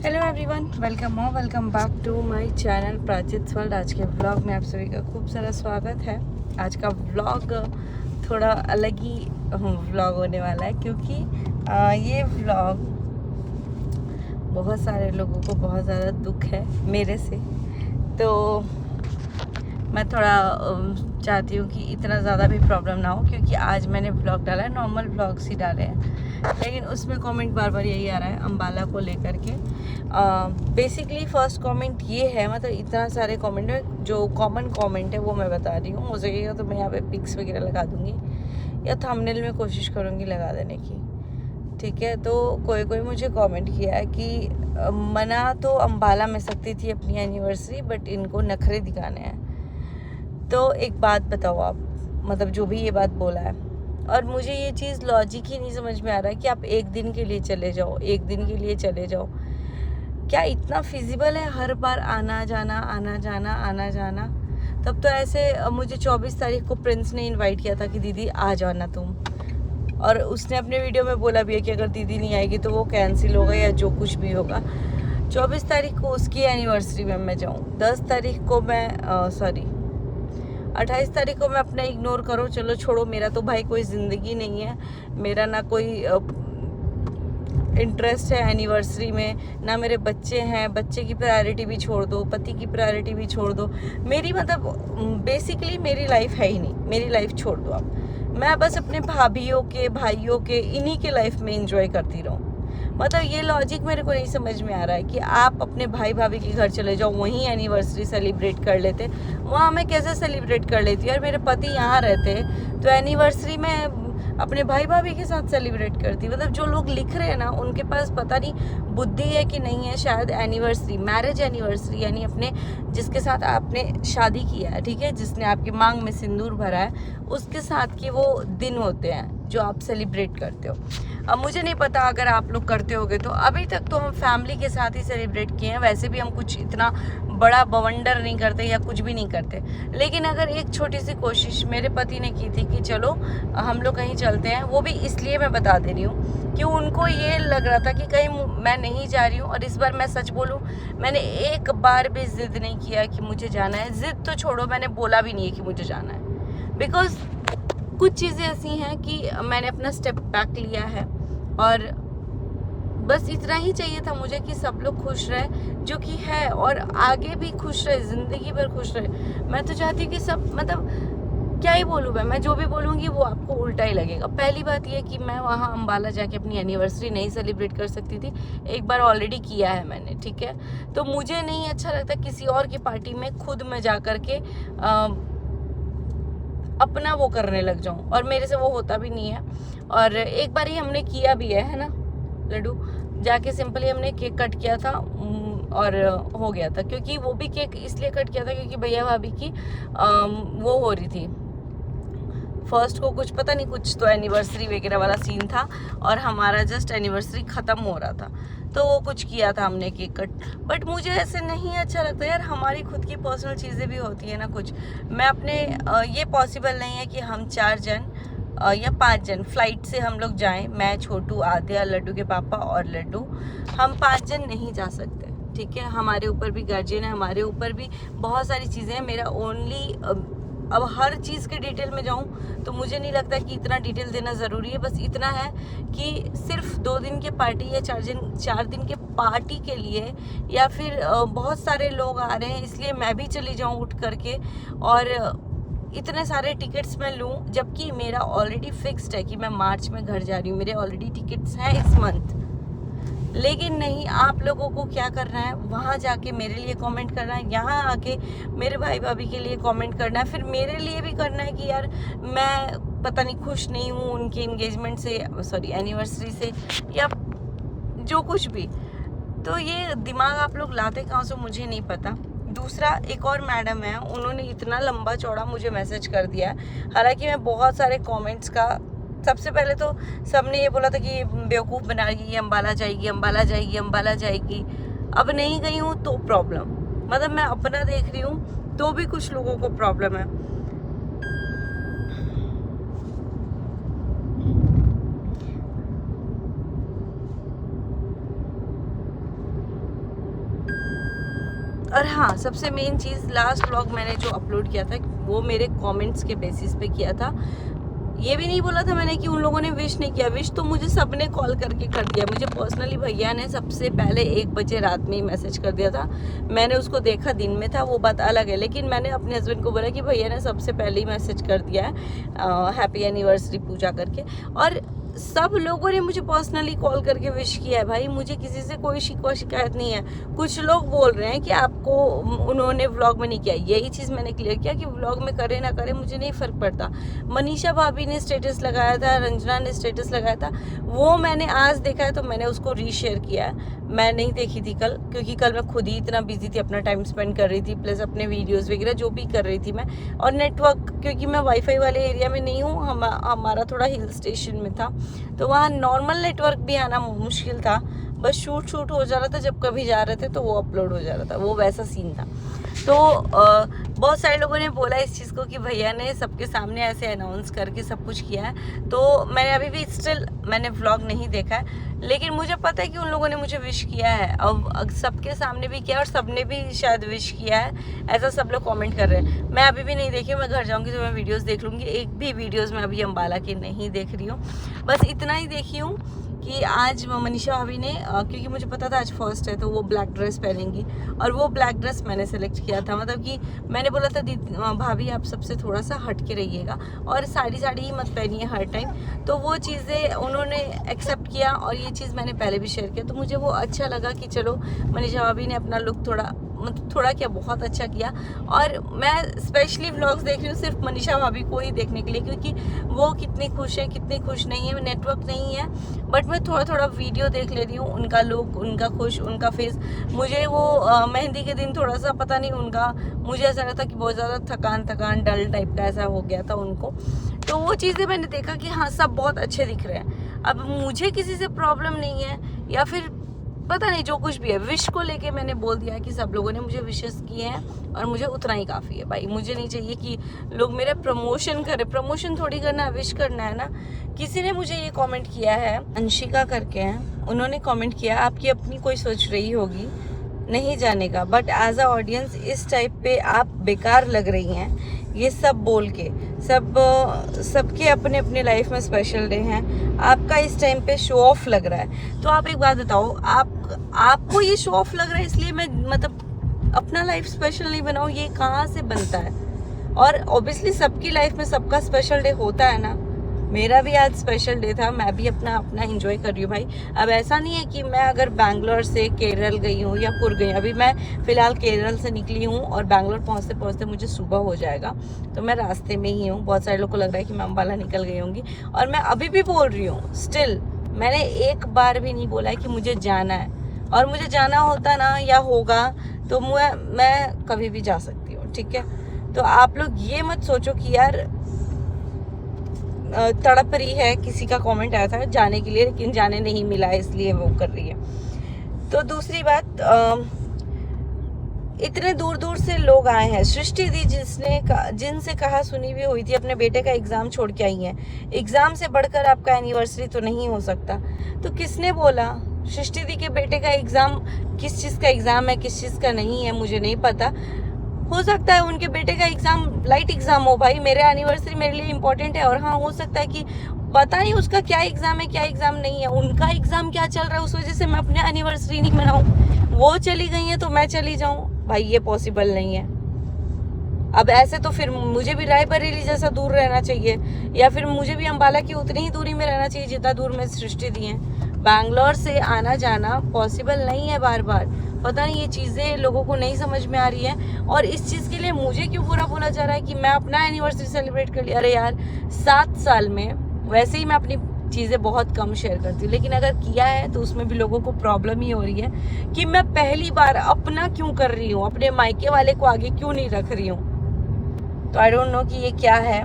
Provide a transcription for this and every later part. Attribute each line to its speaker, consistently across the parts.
Speaker 1: Hello everyone, welcome back to my channel Prachit world. आज के vlog में आप सभी का खूब सारा स्वागत है। आज का व्लॉग थोड़ा अलग ही व्लॉग होने वाला है क्योंकि ये व्लॉग बहुत सारे लोगों को बहुत ज़्यादा दुख है मेरे से, तो मैं थोड़ा चाहती हूँ कि इतना ज़्यादा भी प्रॉब्लम ना हो, क्योंकि आज मैंने व्लॉग डाला है, नॉर्मल व्लॉग्स ही डाले हैं, लेकिन उसमें कमेंट बार बार यही आ रहा है अम्बाला को लेकर के। बेसिकली फर्स्ट कमेंट ये है, मतलब इतना सारे कमेंट है, जो कॉमन कमेंट है वो मैं बता रही हूँ। हो सकेगा तो मैं यहाँ पे पिक्स वगैरह लगा दूँगी या थंबनेल में कोशिश करूँगी लगा देने की, ठीक है। तो कोई मुझे कमेंट किया है कि मना तो अम्बाला में सकती थी अपनी एनिवर्सरी, बट इनको नखरे दिखाने हैं। तो एक बात बताओ आप, मतलब जो भी ये बात बोला है, और मुझे ये चीज़ लॉजिक ही नहीं समझ में आ रहा है कि आप एक दिन के लिए चले जाओ, एक दिन के लिए चले जाओ, क्या इतना फिजिबल है हर बार आना जाना आना जाना आना जाना? तब तो ऐसे मुझे 24 तारीख को प्रिंस ने इनवाइट किया था कि दीदी आ जाना तुम, और उसने अपने वीडियो में बोला भी है कि अगर दीदी नहीं आएगी तो वो कैंसिल होगा या जो कुछ भी होगा। 24 तारीख को उसकी एनिवर्सरी में मैं जाऊँ, 10 तारीख को मैं 28 तारीख को मैं अपना इग्नोर करो, चलो छोड़ो, मेरा तो भाई कोई ज़िंदगी नहीं है, मेरा ना कोई इंटरेस्ट है एनिवर्सरी में, ना मेरे बच्चे हैं, बच्चे की प्रायोरिटी भी छोड़ दो, पति की प्रायोरिटी भी छोड़ दो, मेरी मतलब बेसिकली मेरी लाइफ है ही नहीं, मेरी लाइफ छोड़ दो आप। मैं बस अपने भाभीयों के, भाइयों के, इन्हीं के लाइफ में इंजॉय करती रहूँ। मतलब ये लॉजिक मेरे को नहीं समझ में आ रहा है कि आप अपने भाई भाभी के घर चले जाओ, वहीं एनिवर्सरी सेलिब्रेट कर लेते। वहाँ मैं कैसे सेलिब्रेट कर लेती यार, मेरे पति यहाँ रहते तो एनिवर्सरी में अपने भाई भाभी के साथ सेलिब्रेट करती। मतलब जो लोग लिख रहे हैं ना, उनके पास पता नहीं बुद्धि है कि नहीं है। शायद एनिवर्सरी, मैरिज एनिवर्सरी, यानी अपने जिसके साथ आपने शादी किया है, ठीक है, जिसने आपकी मांग में सिंदूर भरा है, उसके साथ के वो दिन होते हैं जो आप सेलिब्रेट करते हो। अब मुझे नहीं पता अगर आप लोग करते होगे तो। अभी तक तो हम फैमिली के साथ ही सेलिब्रेट किए हैं, वैसे भी हम कुछ इतना बड़ा बवंडर नहीं करते या कुछ भी नहीं करते। लेकिन अगर एक छोटी सी कोशिश मेरे पति ने की थी कि चलो हम लोग कहीं चलते हैं, वो भी इसलिए मैं बता दे रही हूँ कि उनको ये लग रहा था कि कहीं मैं नहीं जा रही हूँ। और इस बार मैं सच बोलूँ, मैंने एक बार भी जिद नहीं किया कि मुझे जाना है। जिद तो छोड़ो, मैंने बोला भी नहीं है कि मुझे जाना है, बिकॉज कुछ चीज़ें ऐसी हैं कि मैंने अपना स्टेप बैक लिया है, और बस इतना ही चाहिए था मुझे कि सब लोग खुश रहे, जो कि है, और आगे भी खुश रहे, ज़िंदगी भर खुश रहे। मैं तो चाहती हूँ कि सब, मतलब क्या ही बोलूँ मैं जो भी बोलूँगी वो आपको उल्टा ही लगेगा। पहली बात ये कि मैं वहाँ अम्बाला जाके अपनी एनिवर्सरी नहीं सेलिब्रेट कर सकती थी, एक बार ऑलरेडी किया है मैंने, ठीक है। तो मुझे नहीं अच्छा लगता किसी और की पार्टी में खुद में जा कर के अपना वो करने लग जाऊं, और मेरे से वो होता भी नहीं है। और एक बार ही हमने किया भी है ना लड्डू, जाके सिंपली हमने केक कट किया था और हो गया था। क्योंकि वो भी केक इसलिए कट किया था क्योंकि भैया भाभी की वो हो रही थी, फर्स्ट को कुछ पता नहीं, कुछ तो एनिवर्सरी वगैरह वाला सीन था, और हमारा जस्ट एनिवर्सरी ख़त्म हो रहा था, तो वो कुछ किया था हमने केक कट। बट मुझे ऐसे नहीं अच्छा लगता यार, हमारी खुद की पर्सनल चीज़ें भी होती है ना कुछ। मैं अपने ये पॉसिबल नहीं है कि हम 4 जन या 5 जन फ्लाइट से हम लोग जाएं, मैं, छोटू, आद्या, लड्डू के पापा और लड्डू, हम 5 जन नहीं जा सकते, ठीक है। हमारे ऊपर भी गार्जियन है, हमारे ऊपर भी बहुत सारी चीज़ें हैं। मेरा ओनली अब हर चीज़ के डिटेल में जाऊं तो मुझे नहीं लगता कि इतना डिटेल देना ज़रूरी है। बस इतना है कि सिर्फ 2 दिन के पार्टी या 4 दिन के पार्टी के लिए, या फिर बहुत सारे लोग आ रहे हैं इसलिए मैं भी चली जाऊं उठ करके, और इतने सारे टिकट्स मैं लूं, जबकि मेरा ऑलरेडी फिक्स्ड है कि मैं मार्च में घर जा रही हूँ, मेरे ऑलरेडी टिकट्स हैं इस मंथ। लेकिन नहीं, आप लोगों को क्या करना है, वहाँ जाके मेरे लिए कमेंट करना है, यहाँ आके मेरे भाई भाभी के लिए कमेंट करना है, फिर मेरे लिए भी करना है कि यार मैं पता नहीं खुश नहीं हूँ उनके एंगेजमेंट से, सॉरी एनिवर्सरी से, या जो कुछ भी। तो ये दिमाग आप लोग लाते कहाँ से मुझे नहीं पता। दूसरा, एक और मैडम है, उन्होंने इतना लंबा चौड़ा मुझे मैसेज कर दिया है, हालांकि मैं बहुत सारे कमेंट्स का, सबसे पहले तो सबने ये बोला था कि बेवकूफ़ बना रही है, अम्बाला जाएगी, अम्बाला जाएगी, अम्बाला जाएगी। अब नहीं गई हूँ तो प्रॉब्लम, मतलब मैं अपना देख रही हूँ तो भी कुछ लोगों को प्रॉब्लम है। और हाँ, सबसे मेन चीज़, लास्ट व्लॉग मैंने जो अपलोड किया था वो मेरे कमेंट्स के बेसिस पे किया था। ये भी नहीं बोला था मैंने कि उन लोगों ने विश नहीं किया। विश तो मुझे सबने कॉल करके कर दिया। मुझे पर्सनली भैया ने सबसे पहले 1 बजे रात में ही मैसेज कर दिया था। मैंने उसको देखा दिन में था, वो बात अलग है, लेकिन मैंने अपने हस्बैंड को बोला कि भैया ने सबसे पहले ही मैसेज कर दिया है हैप्पी एनिवर्सरी पूजा करके। और सब लोगों ने मुझे पर्सनली कॉल करके विश किया है भाई। मुझे किसी से कोई शिकवा शिकायत नहीं है। कुछ लोग बोल रहे हैं कि आपको उन्होंने व्लॉग में नहीं किया। यही चीज़ मैंने क्लियर किया कि व्लॉग में करे ना करे मुझे नहीं फ़र्क पड़ता। मनीषा भाभी ने स्टेटस लगाया था, रंजना ने स्टेटस लगाया था, वो मैंने आज देखा है तो मैंने उसको रीशेयर किया है। मैं नहीं देखी थी कल, क्योंकि कल मैं खुद ही इतना बिजी थी, अपना टाइम स्पेंड कर रही थी, प्लस अपने वीडियोस वगैरह जो भी कर रही थी मैं। और नेटवर्क, क्योंकि मैं वाईफाई वाले एरिया में नहीं हूँ, हमारा थोड़ा हिल स्टेशन में था, तो वहाँ नॉर्मल नेटवर्क भी आना मुश्किल था। बस शूट हो जा रहा था, जब कभी जा रहे थे तो वो अपलोड हो जा रहा था, वो वैसा सीन था। तो बहुत सारे लोगों ने बोला इस चीज़ को कि भैया ने सबके सामने ऐसे अनाउंस करके सब कुछ किया है। तो मैंने अभी भी स्टिल मैंने व्लॉग नहीं देखा है, लेकिन मुझे पता है कि उन लोगों ने मुझे विश किया है, और सबके सामने भी किया, और सबने भी शायद विश किया है, ऐसा सब लोग कमेंट कर रहे हैं। मैं अभी भी नहीं देखी, मैं घर जाऊँगी तो मैं वीडियोज़ देख लूँगी। एक भी वीडियोज़ मैं अभी अम्बाला की नहीं देख रही हूँ, बस इतना ही देखी हूँ कि आज मनीषा भाभी ने, क्योंकि मुझे पता था आज फर्स्ट है तो वो ब्लैक ड्रेस पहनेंगी, और वो ब्लैक ड्रेस मैंने सेलेक्ट किया था। मतलब कि मैंने बोला था भाभी आप सबसे थोड़ा सा हट के रहिएगा, और साड़ी ही मत पहनिए हर टाइम। तो वो चीज़ें उन्होंने एक्सेप्ट किया, और ये चीज़ मैंने पहले भी शेयर किया, तो मुझे वो अच्छा लगा कि चलो मनीषा भाभी ने अपना लुक थोड़ा क्या बहुत अच्छा किया। और मैं स्पेशली व्लॉग्स देख रही हूँ सिर्फ मनीषा भाभी को ही देखने के लिए, क्योंकि वो कितनी खुश है कितनी खुश नहीं है। नेटवर्क नहीं है, बट मैं थोड़ा वीडियो देख ले रही हूँ, उनका लुक, उनका खुश, उनका फेस। मुझे वो मेहंदी के दिन थोड़ा सा पता नहीं उनका, मुझे ऐसा लगता कि बहुत ज़्यादा थकान डल टाइप का ऐसा हो गया था उनको। तो वो चीज़ें मैंने देखा कि हाँ सब बहुत अच्छे दिख रहे हैं। अब मुझे किसी से प्रॉब्लम नहीं है, या फिर पता नहीं जो कुछ भी है, विश को लेके मैंने बोल दिया कि सब लोगों ने मुझे विशेस किए हैं, और मुझे उतना ही काफ़ी है भाई। मुझे नहीं चाहिए कि लोग मेरे प्रमोशन करें। प्रमोशन थोड़ी करना है, विश करना है ना। किसी ने मुझे ये कमेंट किया है, अंशिका करके हैं, उन्होंने कमेंट किया आपकी अपनी कोई सोच रही होगी नहीं जाने का, बट एज अ ऑडियंस इस टाइप पे आप बेकार लग रही हैं। ये सब बोल के सबके अपने अपने लाइफ में स्पेशल डे हैं, आपका इस टाइम पे शो ऑफ लग रहा है। तो आप एक बात बताओ, आपको ये शो ऑफ लग रहा है इसलिए मैं मतलब अपना लाइफ स्पेशल नहीं बनाऊँ, ये कहाँ से बनता है? और ऑब्वियसली सबकी लाइफ में सबका स्पेशल डे होता है ना। मेरा भी आज स्पेशल डे था, मैं भी अपना एंजॉय कर रही हूँ भाई। अब ऐसा नहीं है कि मैं अगर बैंगलोर से केरल गई हूँ या कुर्ग गई, अभी मैं फ़िलहाल केरल से निकली हूँ, और बैंगलोर पहुँचते पहुँचते मुझे सुबह हो जाएगा, तो मैं रास्ते में ही हूँ। बहुत सारे लोग को लग रहा है कि मैं अम्बाला निकल गई होंगी, और मैं अभी भी बोल रही हूँ स्टिल, मैंने एक बार भी नहीं बोला है कि मुझे जाना है। और मुझे जाना होता ना या होगा तो मैं कभी भी जा सकती हूँ, ठीक है? तो आप लोग ये मत सोचो कि यार तड़प रही है। किसी का कमेंट आया था जाने के लिए, लेकिन जाने नहीं मिला इसलिए वो कर रही है। तो दूसरी बात, इतने दूर दूर से लोग आए हैं। सृष्टि दी जिनसे कहा सुनी भी हुई थी, अपने बेटे का एग्ज़ाम छोड़ के आई हैं। एग्ज़ाम से बढ़कर आपका एनिवर्सरी तो नहीं हो सकता। तो किसने बोला? सृष्टि दी के बेटे का एग्ज़ाम किस चीज़ का एग्ज़ाम है, किस चीज़ का नहीं है, मुझे नहीं पता। हो सकता है उनके बेटे का एग्ज़ाम लाइट एग्ज़ाम हो भाई, मेरे एनिवर्सरी मेरे लिए इम्पोर्टेंट है। और हाँ, हो सकता है कि पता नहीं उसका क्या एग्ज़ाम है क्या एग्ज़ाम नहीं है, उनका एग्ज़ाम क्या चल रहा है, उस वजह से मैं अपने एनिवर्सरी नहीं मनाऊँ। वो चली गई है तो मैं चली जाऊँ भाई, ये पॉसिबल नहीं है। अब ऐसे तो फिर मुझे भी रायबरेली जैसा दूर रहना चाहिए, या फिर मुझे भी अम्बाला की उतनी ही दूरी में रहना चाहिए जितना दूर में सृष्टि दी है। बैंगलोर से आना जाना पॉसिबल नहीं है बार बार। पता नहीं ये चीज़ें लोगों को नहीं समझ में आ रही है, और इस चीज़ के लिए मुझे क्यों बुरा बोला जा रहा है कि मैं अपना एनिवर्सरी सेलिब्रेट कर लिया। अरे यार, 7 साल में वैसे ही मैं अपनी चीज़ें बहुत कम शेयर करती हूँ, लेकिन अगर किया है तो उसमें भी लोगों को प्रॉब्लम ही हो रही है कि मैं पहली बार अपना क्यों कर रही हूँ, अपने मायके वाले को आगे क्यों नहीं रख रही हूँ। तो आई डोंट नो कि ये क्या है।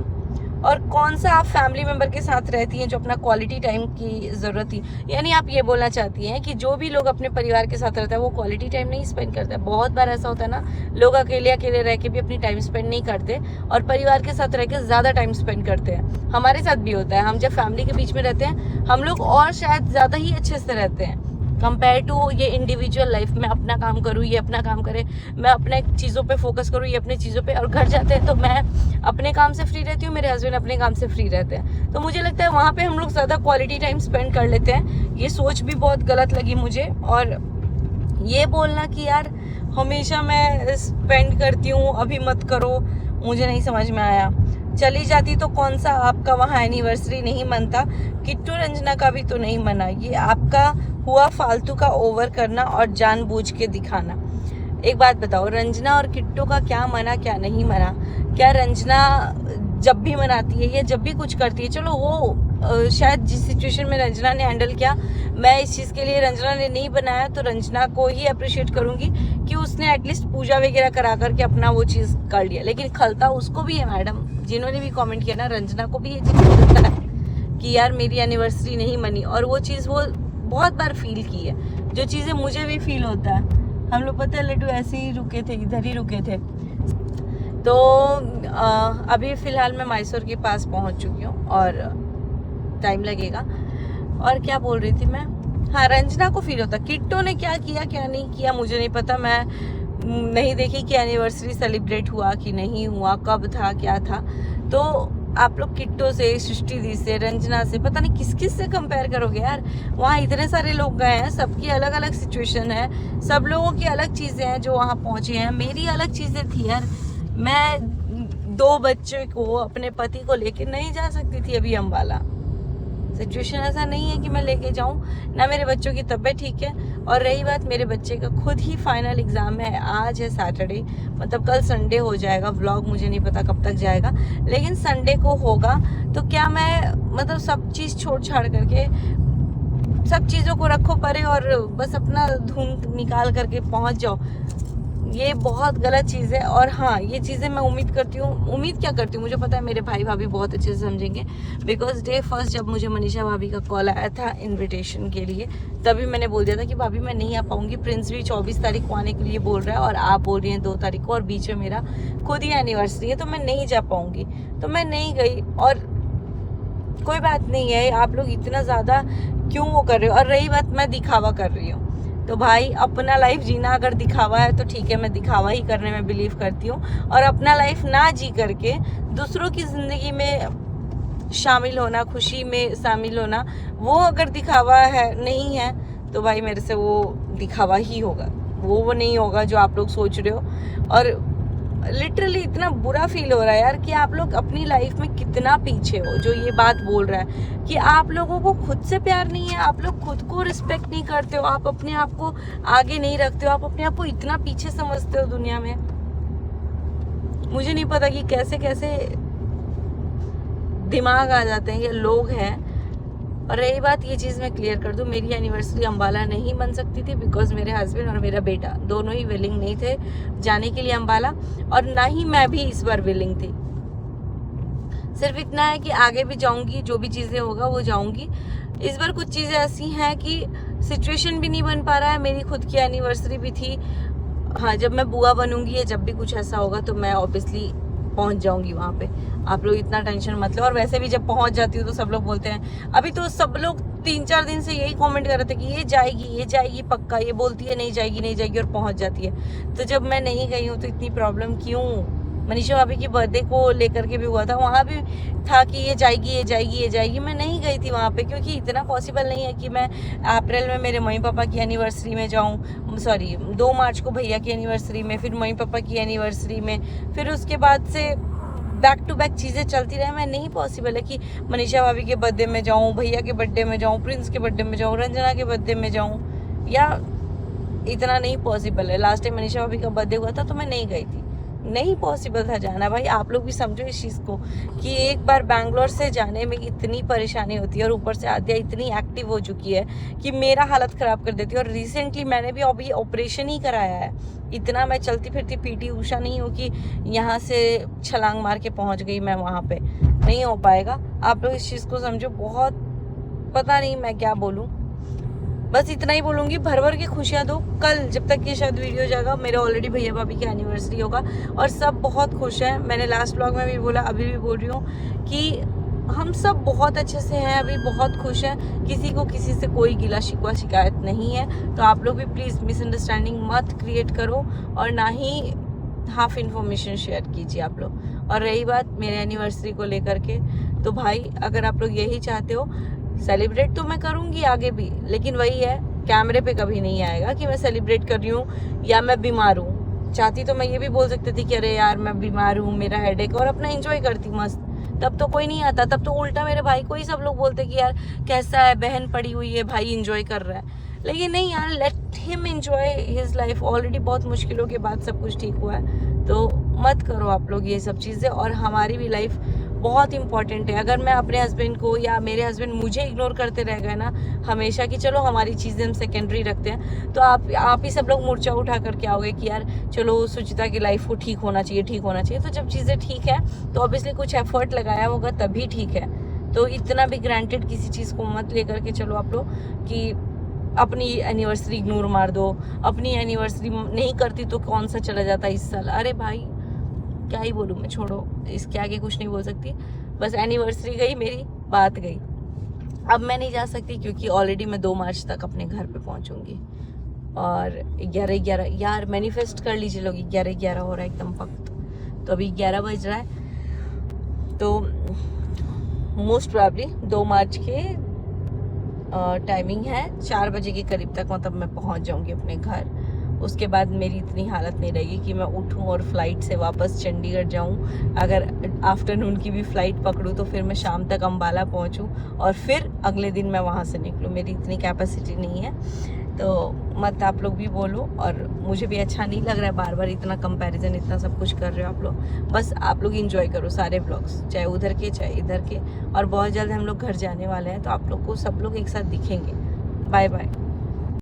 Speaker 1: और कौन सा आप फैमिली मेम्बर के साथ रहती हैं जो अपना क्वालिटी टाइम की ज़रूरत थी, यानी आप ये बोलना चाहती हैं कि जो भी लोग अपने परिवार के साथ रहता है वो क्वालिटी टाइम नहीं स्पेंड करता है। बहुत बार ऐसा होता है ना, लोग अकेले रह के भी अपनी टाइम स्पेंड नहीं करते और परिवार के साथ रह के ज़्यादा टाइम स्पेंड करते हैं। हमारे साथ भी होता है, हम जब फैमिली के बीच में रहते हैं हम लोग और शायद ज़्यादा ही अच्छे से रहते हैं, कंपेयर टू ये इंडिविजुअल लाइफ में अपना काम करूँ, ये अपना काम करे, मैं अपने चीज़ों पे फोकस करूँ, ये अपनी चीज़ों पे, और घर जाते हैं तो मैं अपने काम से फ्री रहती हूँ, मेरे हस्बैंड अपने काम से फ्री रहते हैं। तो मुझे लगता है वहाँ पे हम लोग ज़्यादा क्वालिटी टाइम स्पेंड कर लेते हैं। ये सोच भी बहुत गलत लगी मुझे। और ये बोलना कि यार हमेशा मैं स्पेंड करती हूँ, अभी मत करो, मुझे नहीं समझ में आया। चली जाती तो कौन सा आपका वहाँ एनिवर्सरी नहीं मनता, किट्टू रंजना का भी तो नहीं मना। ये आपका हुआ फालतू का ओवर करना और जानबूझ के दिखाना। एक बात बताओ, रंजना और किट्टू का क्या मना क्या नहीं मना? क्या रंजना जब भी मनाती है या जब भी कुछ करती है, चलो वो शायद जिस सिचुएशन में रंजना ने हैंडल किया, मैं इस चीज़ के लिए रंजना ने नहीं बनाया, तो रंजना को ही अप्रिशिएट करूंगी कि उसने एटलीस्ट पूजा वगैरह करा करके अपना वो चीज़ कर लिया। लेकिन खलता उसको भी है मैडम, जिन्होंने भी कमेंट किया ना, रंजना को भी ये चीज़ लगता है कि यार मेरी एनिवर्सरी नहीं मनी। और वो चीज़ वो बहुत बार फील की है, जो चीज़ें मुझे भी फील होता है। हम लोग पता है लड्डू ऐसे ही रुके थे, इधर ही रुके थे। तो अभी फ़िलहाल मैं मैसूर के पास पहुंच चुकी हूँ और टाइम लगेगा। और क्या बोल रही थी मैं, हाँ, रंजना को फील होता। किट्टू ने क्या किया क्या नहीं किया मुझे नहीं पता, मैं नहीं देखी कि एनिवर्सरी सेलिब्रेट हुआ कि नहीं हुआ, कब था क्या था। तो आप लोग किट्टू से, सृष्टि दी से, रंजना से, पता नहीं किस किस से कंपेयर करोगे यार। वहाँ इतने सारे लोग गए हैं, सबकी अलग अलग सिचुएशन है, सब लोगों की अलग चीज़ें हैं जो वहाँ पहुँचे हैं। मेरी अलग चीज़ें थी यार, मैं 2 बच्चों को, अपने पति को लेके नहीं जा सकती थी अभी अम्बाला। सिचुएशन ऐसा नहीं है कि मैं लेके जाऊं, ना मेरे बच्चों की तबीयत ठीक है। और रही बात मेरे बच्चे का, खुद ही फाइनल एग्ज़ाम है, आज है सैटरडे, मतलब कल संडे हो जाएगा। व्लॉग मुझे नहीं पता कब तक जाएगा, लेकिन संडे को होगा। तो क्या मैं मतलब सब चीज़ छोड़ छाड़ करके, सब चीज़ों को रखो परे और बस अपना धुन निकाल करके पहुंच जाओ? ये बहुत गलत चीज़ है। और हाँ, ये चीज़ें मैं उम्मीद करती हूँ, उम्मीद क्या करती हूँ, मुझे पता है मेरे भाई भाभी बहुत अच्छे से समझेंगे। बिकॉज डे फर्स्ट जब मुझे मनीषा भाभी का कॉल आया था इनविटेशन के लिए, तभी मैंने बोल दिया था कि भाभी मैं नहीं आ पाऊँगी। प्रिंस भी 24 तारीख को आने के लिए बोल रहा है और आप बोल रही हैं 2 तारीख को, और बीच में मेरा खुद ही एनिवर्सरी है, तो मैं नहीं जा पाऊँगी। तो मैं नहीं गई। और कोई बात नहीं है, आप लोग इतना ज़्यादा क्यों वो कर रहे हो। और रही बात मैं दिखावा कर रही हूँ, तो भाई अपना लाइफ जीना अगर दिखावा है तो ठीक है, मैं दिखावा ही करने में बिलीव करती हूँ। और अपना लाइफ ना जी करके दूसरों की ज़िंदगी में शामिल होना, खुशी में शामिल होना, वो अगर दिखावा है नहीं है तो भाई मेरे से वो दिखावा ही होगा, वो नहीं होगा जो आप लोग सोच रहे हो। और लिटरली इतना बुरा फील हो रहा है यार कि आप लोग अपनी लाइफ में कितना पीछे हो। जो ये बात बोल रहा है कि आप लोगों को खुद से प्यार नहीं है, आप लोग खुद को रिस्पेक्ट नहीं करते हो, आप अपने आप को आगे नहीं रखते हो, आप अपने आप को इतना पीछे समझते हो दुनिया में। मुझे नहीं पता कि कैसे कैसे दिमाग आ जाते हैं ये लोग हैं। और रही बात, ये चीज़ मैं क्लियर कर दूं, मेरी एनिवर्सरी अम्बाला नहीं बन सकती थी बिकॉज मेरे हस्बैंड और मेरा बेटा दोनों ही विलिंग नहीं थे जाने के लिए अम्बाला, और ना ही मैं भी इस बार विलिंग थी। सिर्फ इतना है कि आगे भी जाऊंगी, जो भी चीज़ें होगा वो जाऊंगी। इस बार कुछ चीज़ें ऐसी हैं कि सिचुएशन भी नहीं बन पा रहा है। मेरी खुद की एनिवर्सरी भी थी। हाँ, जब मैं बुआ बनूंगी या जब भी कुछ ऐसा होगा तो मैं ऑब्वियसली पहुंच जाऊंगी वहाँ पे, आप लोग इतना टेंशन मत लो। और वैसे भी जब पहुंच जाती हूँ तो सब लोग बोलते हैं, अभी तो सब लोग 3-4 दिन से यही कमेंट कर रहे थे कि ये जाएगी पक्का, ये बोलती है नहीं जाएगी और पहुंच जाती है। तो जब मैं नहीं गई हूँ तो इतनी प्रॉब्लम क्यों? मनीषा भाभी की बर्थडे को लेकर के भी हुआ था, वहाँ भी था कि ये जाएगी। मैं नहीं गई थी वहाँ पे क्योंकि इतना पॉसिबल नहीं है कि मैं अप्रैल में मेरे मम्मी पापा की एनिवर्सरी में जाऊँ, सॉरी 2 मार्च को भैया की एनिवर्सरी में, फिर मम्मी पापा की एनिवर्सरी में, फिर उसके बाद से बैक टू बैक चीज़ें चलती रहे। मैं नहीं पॉसिबल है कि मनीषा भाभी के बर्थडे में जाऊँ, भैया के बर्थडे में जाऊँ, प्रिंस के बर्थडे में जाऊँ, रंजना के बर्थडे में जाऊँ, या इतना नहीं पॉसिबल है। लास्ट टाइम मनीषा भाभी का बर्थडे हुआ था तो मैं नहीं गई थी, नहीं पॉसिबल था जाना। भाई आप लोग भी समझो इस चीज़ को कि एक बार बैंगलोर से जाने में इतनी परेशानी होती है, और ऊपर से आद्या इतनी एक्टिव हो चुकी है कि मेरा हालत ख़राब कर देती है। और रिसेंटली मैंने भी अभी ऑपरेशन ही कराया है, इतना मैं चलती फिरती पीटी उषा नहीं हूँ कि यहाँ से छलांग मार के पहुँच गई मैं वहाँ पे, नहीं हो पाएगा। आप लोग इस चीज़ को समझो। बहुत पता नहीं मैं क्या बोलूँ, बस इतना ही बोलूँगी, भर भर के खुशियाँ दो। कल जब तक ये शायद वीडियो जाएगा मेरा ऑलरेडी भैया भाभी की एनिवर्सरी होगा और सब बहुत खुश हैं। मैंने लास्ट व्लॉग में भी बोला, अभी भी बोल रही हूँ कि हम सब बहुत अच्छे से हैं, अभी बहुत खुश हैं, किसी को किसी से कोई गिला शिकवा शिकायत नहीं है। तो आप लोग भी प्लीज़ मिसअंडरस्टैंडिंग मत क्रिएट करो और ना ही हाफ इन्फॉर्मेशन शेयर कीजिए आप लोग। और रही बात मेरे एनिवर्सरी को लेकर के, तो भाई अगर आप लोग यही चाहते हो, सेलिब्रेट तो मैं करूँगी आगे भी, लेकिन वही है, कैमरे पे कभी नहीं आएगा कि मैं सेलिब्रेट कर रही हूँ या मैं बीमार हूँ। चाहती तो मैं ये भी बोल सकती थी कि अरे यार मैं बीमार हूँ, मेरा हेडेक, और अपना एंजॉय करती मस्त। तब तो कोई नहीं आता, तब तो उल्टा मेरे भाई को ही सब लोग बोलते कि यार कैसा है, बहन पड़ी हुई है, भाई एंजॉय कर रहा है। लेकिन नहीं यार, let him enjoy his life. Already बहुत मुश्किलों के बाद सब कुछ ठीक हुआ है, तो मत करो आप लोग ये सब चीज़ें। और हमारी भी लाइफ बहुत इंपॉर्टेंट है। अगर मैं अपने हस्बैंड को या मेरे हस्बैंड मुझे इग्नोर करते रह गए ना हमेशा कि चलो हमारी चीज़ें हम सेकेंडरी रखते हैं, तो आप ही सब लोग मोर्चा उठा करके आओगे कि यार चलो सुचिता की लाइफ को ठीक होना चाहिए, ठीक होना चाहिए। तो जब चीज़ें ठीक है तो ऑब्वियसली कुछ एफर्ट लगाया होगा तभी ठीक है। तो इतना भी ग्रांटेड किसी चीज़ को मत लेकर के चलो आप लोग कि अपनी एनिवर्सरी इग्नोर मार दो, अपनी एनिवर्सरी नहीं करती तो कौन सा चला जाता इस साल। अरे भाई क्या ही बोलूँ मैं, छोड़ो, इसके आगे कुछ नहीं बोल सकती। बस एनिवर्सरी गई मेरी, बात गई। अब मैं नहीं जा सकती क्योंकि ऑलरेडी मैं 2 मार्च तक अपने घर पे पहुंचूंगी। और 11 यार मैनिफेस्ट कर लीजिए लोग, 11 हो रहा है एकदम वक्त। तो अभी 11 बज रहा है, तो मोस्ट प्रोबेबली 2 मार्च के टाइमिंग है 4 बजे के करीब तक, मतलब मैं पहुंच जाऊंगी अपने घर। उसके बाद मेरी इतनी हालत नहीं रहेगी कि मैं उठूं और फ्लाइट से वापस चंडीगढ़ जाऊं। अगर आफ्टरनून की भी फ़्लाइट पकड़ूं तो फिर मैं शाम तक अंबाला पहुंचूं और फिर अगले दिन मैं वहां से निकलूं। मेरी इतनी कैपेसिटी नहीं है, तो मत आप लोग भी बोलो। और मुझे भी अच्छा नहीं लग रहा है बार बार इतना कंपैरिजन, इतना सब कुछ कर रहे हो आप लोग। बस आप लोग इंजॉय करो सारे व्लॉग्स, चाहे उधर के चाहे इधर के। और बहुत जल्द हम लोग घर जाने वाले हैं, तो आप लोग को सब लोग एक साथ दिखेंगे। Bye bye.